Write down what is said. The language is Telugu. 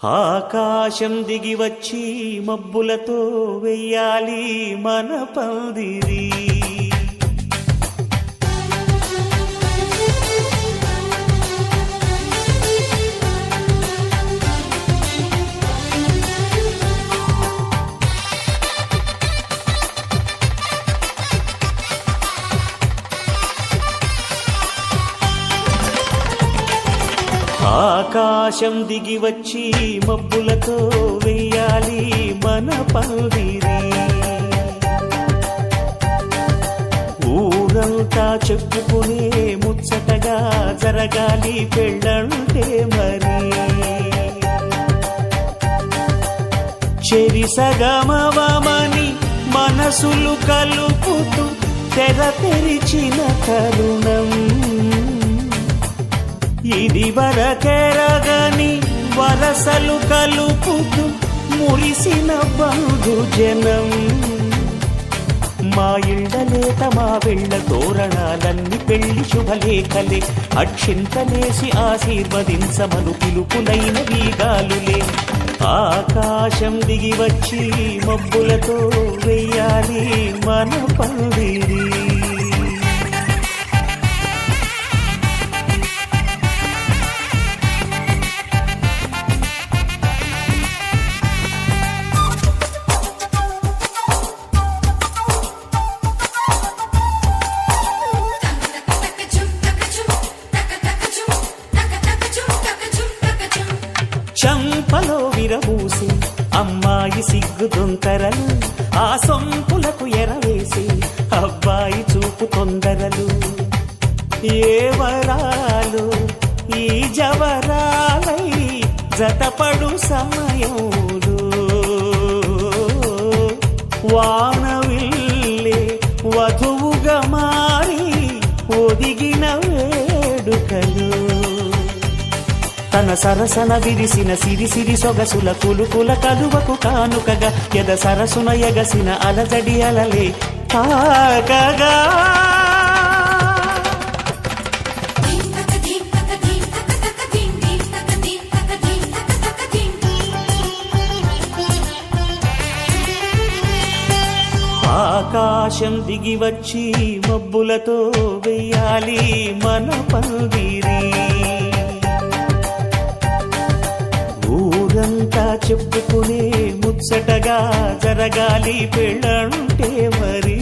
ఆకాశం దిగి వచ్చి మబ్బులతో వెయ్యాలి మన పందిరి. ఆకాశం దిగి వచ్చి మబ్బులతో వెయ్యాలి మన పందిరి. ఊరంతా చెప్పుకునే ముచ్చటగా జరగాలి పెళ్ళంటే మరి. చెరిసగమవమని మనసులు కలుపుతూ తెర తెరిచిన తరుణం ఇది వరకెరగని వరసలు కలుపుతూ మురిసిన బంధుజనం. మా ఇళ్ళలేత మా వెళ్ళ తోరణాలన్నీ పెళ్లి శుభలేఖలే. అక్షింతలేసి ఆశీర్వదించమను పిలుపులైన వీగాలులే. ఆకాశం దిగి వచ్చి మబ్బులతో వెయ్యాలి మన పందిరి. చంపలో విరబూసి అమ్మాయి సిగ్గు దొంతరలు, ఆ సొంపులకు ఎరవేసి అబ్బాయి చూపు తొందరలు. ఏ వరాలు ఈ జవరాలై జతపడు సమయంలో వానవిల్లే వధువుగా మారి ఒదిగిన వేడుకలు. తన సరసన విరిసిన సిరిసిరి సొగసుల కులుకుల కలువకు కానుకగా ఎద సరసున ఎగసిన అలజడి అలలే తాకగా. ఆకాశం దిగి వచ్చి మబ్బులతో వెయ్యాలి మన పందిరి. ఊరంతా చెప్పుకునే ముచ్చటగా జరగాలి పెళ్ళంటే మరి.